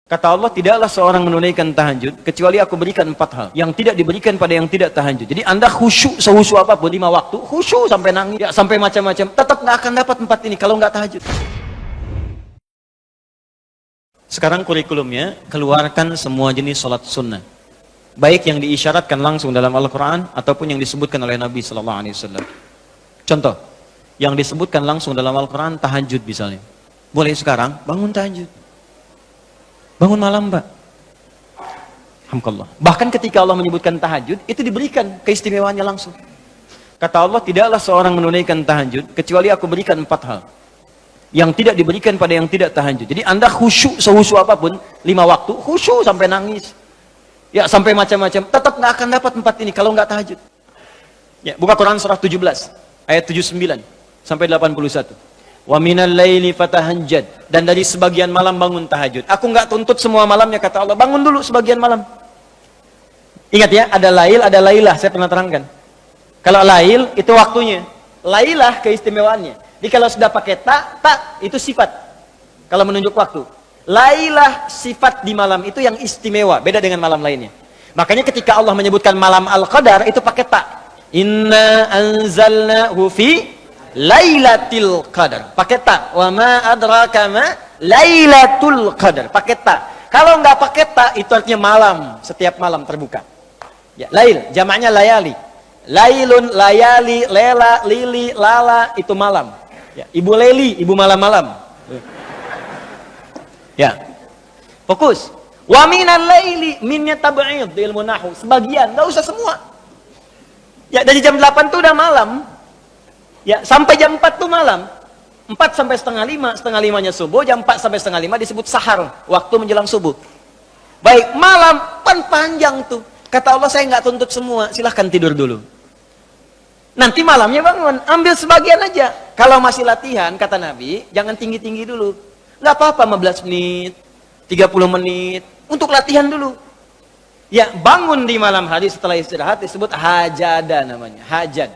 Kata Allah, tidaklah seorang menunaikan tahajud kecuali aku berikan 4 hal yang tidak diberikan pada yang tidak tahajud. Jadi Anda khusyuk sehusyuk apapun 5 waktu, khusyuk sampai nangis, ya, sampai macam-macam, tetap nggak akan dapat 4 ini kalau nggak tahajud. Sekarang kurikulumnya, keluarkan semua jenis sholat sunnah, baik yang diisyaratkan langsung dalam Al-Quran ataupun yang disebutkan oleh Nabi SAW. Contoh, yang disebutkan langsung dalam Al-Quran, tahajud misalnya. Boleh sekarang bangun tahajud, bangun malam, Pak. Alhamdulillah. Bahkan ketika Allah menyebutkan tahajud, itu diberikan keistimewaannya langsung. Kata Allah, tidaklah seorang menunaikan tahajud kecuali aku berikan 4 hal yang tidak diberikan pada yang tidak tahajud. Jadi Anda khusyuk sehusyuk apapun 5 waktu, khusyuk sampai nangis, ya, sampai macam-macam, tetap nggak akan dapat 4 ini kalau nggak tahajud. Ya, buka Quran surah 17 ayat 79 sampai 81. Wa minal laili fatahajjad, dan dari sebagian malam bangun tahajud. Aku nggak tuntut semua malamnya, kata Allah. Bangun dulu sebagian malam. Ingat ya, ada lail, ada lailah, saya pernah terangkan. Kalau lail itu waktunya, lailah keistimewaannya. Jadi kalau sudah pakai tak itu sifat. Kalau menunjuk waktu, lailah sifat di malam itu yang istimewa, beda dengan malam lainnya. Makanya ketika Allah menyebutkan malam Al-Qadar itu pakai tak. Inna anzalnahu fi Lailatul Qadar, pakai tak. Wa ma adraka ma Lailatul Qadar, pakai tak. Kalau nggak pakai tak, itu artinya malam, setiap malam terbuka. Ya, lail, jamaknya layali. Lailun, layali, lela, lili, lala, itu malam. Ya, ibu leli, ibu malam-malam. Ya, fokus. Wa minal laili, minnya tab'id di ilmu nahwu, sebagian, nggak usah semua. Ya, dari jam 8 tuh udah malam. Ya, sampai jam 4 tuh malam. 4 sampai setengah 5, setengah 5-nya subuh, jam 4 sampai setengah 5 disebut sahar, waktu menjelang subuh. Baik, malam panjang tuh. Kata Allah, saya nggak tuntut semua, silahkan tidur dulu. Nanti malamnya bangun, ambil sebagian aja. Kalau masih latihan, kata Nabi, jangan tinggi-tinggi dulu. Nggak apa-apa 15 menit, 30 menit, untuk latihan dulu. Ya, bangun di malam hari setelah istirahat disebut hajada namanya, hajad.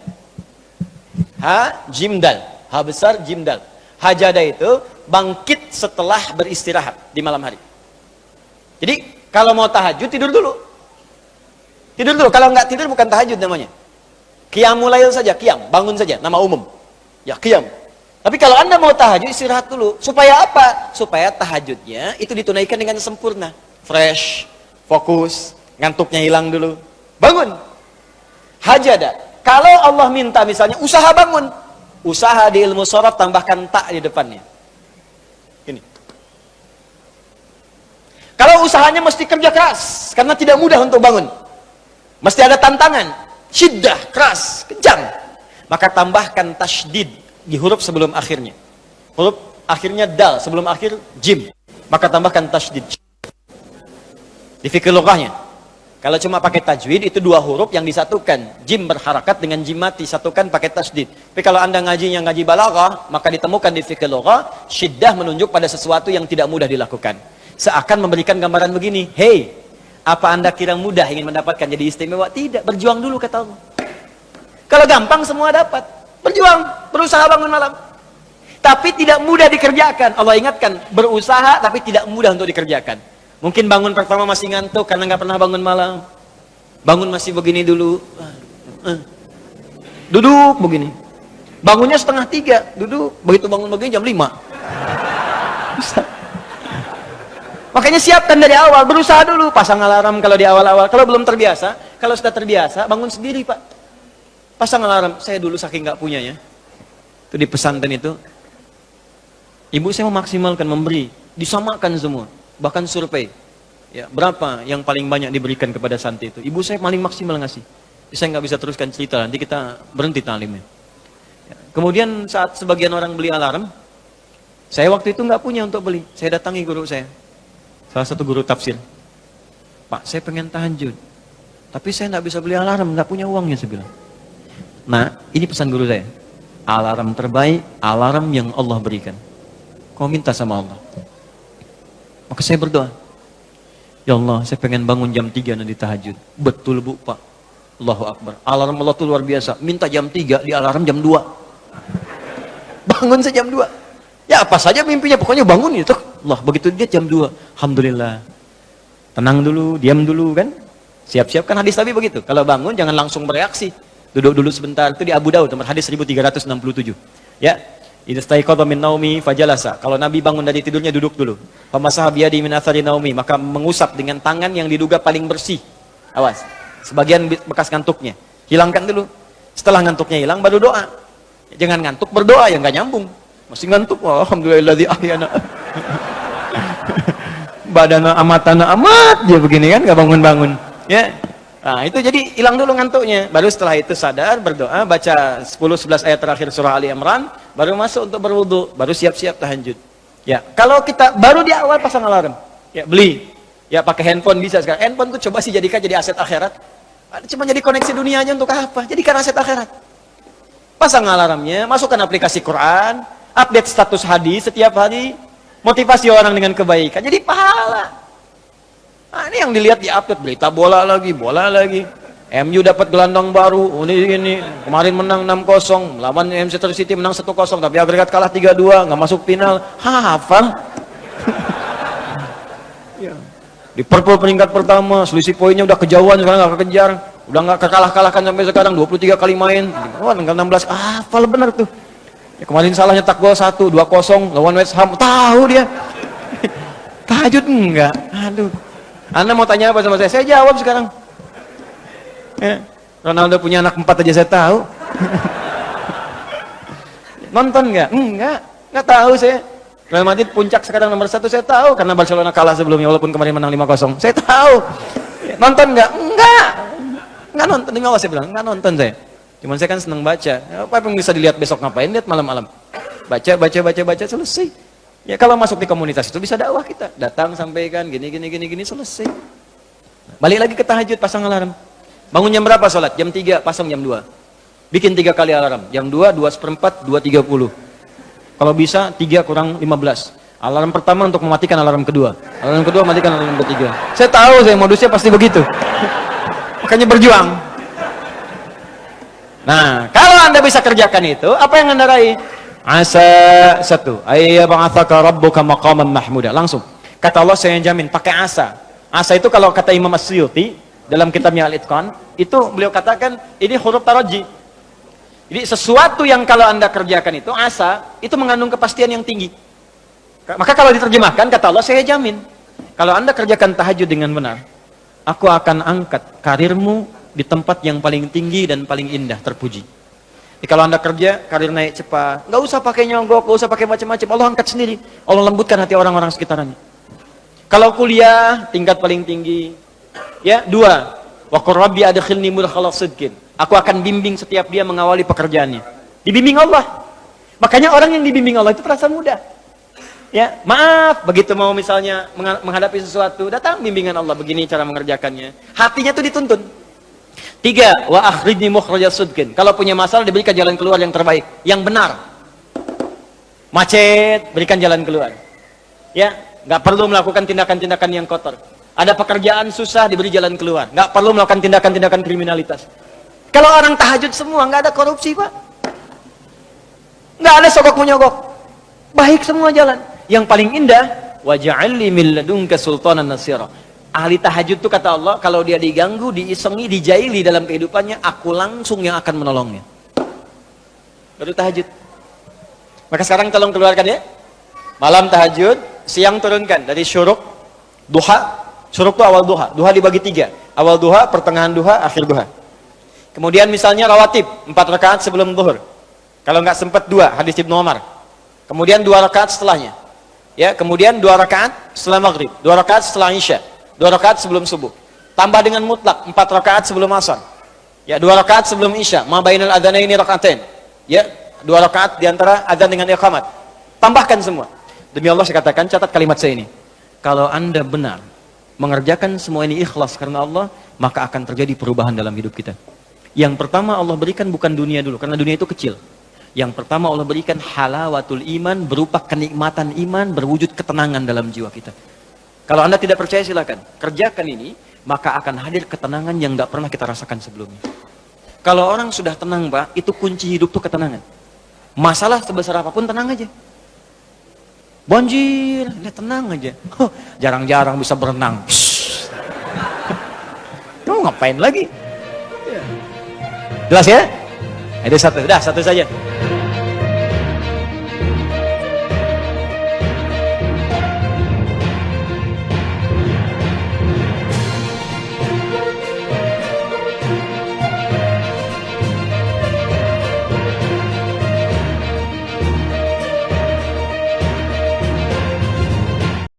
Ha, jimdal, ha besar jimdal. Hajada itu bangkit setelah beristirahat di malam hari. Jadi kalau mau tahajud tidur dulu. Tidur dulu, kalau nggak tidur bukan tahajud namanya. Qiyamul lail saja, qiyam, bangun saja, nama umum. Ya, qiyam. Tapi kalau Anda mau tahajud istirahat dulu. Supaya apa? Supaya tahajudnya itu ditunaikan dengan sempurna. Fresh, fokus, ngantuknya hilang dulu. Bangun. Hajada. Kalau Allah minta misalnya usaha bangun, usaha di ilmu sorof tambahkan tak di depannya. Ini. Kalau usahanya mesti kerja keras, karena tidak mudah untuk bangun. Mesti ada tantangan, syiddah, keras, kencang. Maka tambahkan tasydid di huruf sebelum akhirnya. Huruf akhirnya dal, sebelum akhir jim. Maka tambahkan tasydid. Di fikih lughahnya. Kalau cuma pakai tajwid, itu 2 huruf yang disatukan. Jim berharakat dengan jim mati, satukan pakai tasdid. Tapi kalau Anda ngajinya ngaji balaghah, maka ditemukan di fikih lughah, syiddah menunjuk pada sesuatu yang tidak mudah dilakukan. Seakan memberikan gambaran begini, hey, apa Anda kira mudah ingin mendapatkan jadi istimewa? Tidak, berjuang dulu kata Allah. Kalau gampang semua dapat. Berjuang, berusaha bangun malam. Tapi tidak mudah dikerjakan. Allah ingatkan, berusaha tapi tidak mudah untuk dikerjakan. Mungkin bangun pertama masih ngantuk karena nggak pernah bangun malam. Bangun masih begini dulu. Duduk begini. Bangunnya 2:30, duduk. Begitu bangun begini jam 5. Makanya siapkan dari awal, berusaha dulu. Pasang alarm kalau di awal-awal. Kalau belum terbiasa, kalau sudah terbiasa, bangun sendiri, Pak. Pasang alarm. Saya dulu saking nggak punya ya. Itu di pesantren itu. Ibu saya memaksimalkan, memberi. Disamakan semua. Bahkan survei, ya, berapa yang paling banyak diberikan kepada santri itu? Ibu saya paling maksimal ngasih. Saya nggak bisa teruskan cerita, nanti kita berhenti talimnya. Ya. Kemudian saat sebagian orang beli alarm, saya waktu itu nggak punya untuk beli. Saya datangi guru saya, salah satu guru tafsir. Pak, saya pengen tahajud, tapi saya nggak bisa beli alarm, nggak punya uangnya, saya bilang. Nah, ini pesan guru saya. Alarm terbaik, alarm yang Allah berikan. Kau minta sama Allah. Maka saya berdoa, ya Allah, saya pengen bangun jam 3 nanti tahajud. Betul Bu, Pak. Allahu Akbar. Alarm Allah itu luar biasa. Minta jam 3, di alarm jam 2. Bangun saya jam 2. Ya apa saja mimpinya, pokoknya bangun itu. Allah. Begitu dia jam 2, alhamdulillah. Tenang dulu, diam dulu kan. Siap-siap kan hadis Nabi begitu. Kalau bangun jangan langsung bereaksi. Duduk dulu sebentar. Itu di Abu Daud, nomor hadis 1367. Ya. Idastaiqadha min naumi fajalasa. Kalau Nabi bangun dari tidurnya duduk dulu. Famasaha biyadi min athari naumi, maka mengusap dengan tangan yang diduga paling bersih. Awas. Sebagian bekas ngantuknya. Hilangkan dulu. Setelah ngantuknya hilang baru doa. Jangan ngantuk berdoa yang enggak nyambung. Masih ngantuk. Alhamdulilladzi ahyana. Badana amatana amat dia begini kan, enggak bangun-bangun. Ya. Nah, itu jadi hilang dulu ngantuknya. Baru setelah itu sadar, berdoa, baca 10-11 ayat terakhir surah Ali Imran, baru masuk untuk berwudu, baru siap-siap tahajud. Ya, kalau kita baru di awal pasang alarm, ya beli. Ya pakai handphone bisa sekarang. Handphone tuh coba sih jadikan jadi aset akhirat. Cuma jadi koneksi dunia aja untuk apa? Jadikan aset akhirat. Pasang alarmnya, masukkan aplikasi Quran, update status hadis setiap hari, motivasi orang dengan kebaikan, jadi pahala. Nah, ini yang dilihat di update, berita bola lagi. MU dapat gelandang baru, ini kemarin menang 6-0, lawan Manchester City menang 1-0, tapi agregat kalah 3-2, nggak masuk final. Hafal. Liverpool peringkat pertama, selisih poinnya udah kejauhan, sekarang nggak kekejar. Udah nggak kekalah-kalahkan sampai sekarang, 23 kali main. Wah, tinggal 16. Hafal benar tuh. Ya, kemarin salah nyetak gol 1, 2-0 lawan West Ham. Tahu dia. Tahajud enggak? Aduh. Anda mau tanya apa sama saya? Saya jawab sekarang. Ya. Ronaldo punya anak 4 aja saya tahu. Nonton enggak? Enggak tahu saya. Real Madrid puncak sekarang nomor 1 saya tahu karena Barcelona kalah sebelumnya walaupun kemarin menang 5-0. Saya tahu. Nonton enggak? Enggak nonton. Demi Allah saya bilang, enggak nonton saya. Cuman saya kan senang baca. Apa yang bisa dilihat besok ngapain? Lihat malam-malam. Baca selesai. Ya kalau masuk di komunitas itu bisa dakwah kita. Datang sampaikan gini selesai. Balik lagi ke tahajud, pasang alarm. Bangun jam berapa sholat? Jam 3, pasang jam 2. Bikin 3 kali alarm. Jam 2, 2:04, 2:30. Kalau bisa 3 kurang 15. Alarm pertama untuk mematikan alarm kedua. Alarm kedua matikan alarm ketiga. Saya tahu saya modusnya pasti begitu. Makanya berjuang. Nah, kalau Anda bisa kerjakan itu, apa yang Anda raih? Asa 1, ayyab'atsaka rabbuka maqaman mahmuda. Langsung. Kata Allah saya jamin pakai asa. Asa itu kalau kata Imam As-Suyuti dalam kitabnya Al-Itqan, itu beliau katakan ini huruf taraji. Jadi sesuatu yang kalau Anda kerjakan itu asa, itu mengandung kepastian yang tinggi. Maka kalau diterjemahkan kata Allah saya jamin kalau Anda kerjakan tahajud dengan benar, aku akan angkat karirmu di tempat yang paling tinggi dan paling indah, terpuji. Jadi kalau Anda kerja, karir naik cepat, nggak usah pakai nyogok, nggak usah pakai macam-macam, Allah angkat sendiri. Allah lembutkan hati orang-orang sekitarnya. Kalau kuliah, tingkat paling tinggi. Ya, 2, wa qur rabbi adkhilni mudkhala sidqin. Aku akan bimbing setiap dia mengawali pekerjaannya. Dibimbing Allah. Makanya orang yang dibimbing Allah itu terasa mudah. Ya, maaf, begitu mau misalnya menghadapi sesuatu, datang bimbingan Allah, begini cara mengerjakannya. Hatinya tuh dituntun. 3, wa akhrijni mukhraja sidqin. Kalau punya masalah diberikan jalan keluar yang terbaik, yang benar. Macet, berikan jalan keluar. Ya, nggak perlu melakukan tindakan-tindakan yang kotor. Ada pekerjaan susah, diberi jalan keluar. Nggak perlu melakukan tindakan-tindakan kriminalitas. Kalau orang tahajud semua, nggak ada korupsi, Pak. Nggak ada sogok menyogok. Baik semua jalan. Yang paling indah, waj'alni min ladunka sultanan nasira. Ahli tahajud itu kata Allah, kalau dia diganggu, diisengi, dijaili dalam kehidupannya, aku langsung yang akan menolongnya. Baru tahajud. Maka sekarang tolong keluarkan ya. Malam tahajud, siang turunkan dari syuruk, duha. Syuruk itu awal duha. Duha dibagi 3. Awal duha, pertengahan duha, akhir duha. Kemudian misalnya rawatib, 4 rakaat sebelum zuhur. Kalau nggak sempat 2, hadis Ibnu Umar. Kemudian 2 rakaat setelahnya. Ya, kemudian 2 rakaat setelah maghrib, 2 rakaat setelah isya. 2 rakaat sebelum subuh. Tambah dengan mutlak 4 rakaat sebelum asar. Ya, 2 rakaat sebelum isya. Ma bainal adzanaini rakaatain. Ya, 2 rakaat di antara adzan dengan iqamat. Tambahkan semua. Demi Allah saya katakan, catat kalimat saya ini. Kalau Anda benar mengerjakan semua ini ikhlas karena Allah, maka akan terjadi perubahan dalam hidup kita. Yang pertama Allah berikan bukan dunia dulu, karena dunia itu kecil. Yang pertama Allah berikan halawatul iman, berupa kenikmatan iman, berwujud ketenangan dalam jiwa kita. Kalau Anda tidak percaya silakan, kerjakan ini, maka akan hadir ketenangan yang tidak pernah kita rasakan sebelumnya. Kalau orang sudah tenang, Pak, itu kunci hidup tuh ketenangan. Masalah sebesar apapun tenang aja. Banjir, dia tenang aja. Jarang-jarang bisa berenang. Kamu ngapain lagi? Jelas ya? Ada satu, dah satu saja.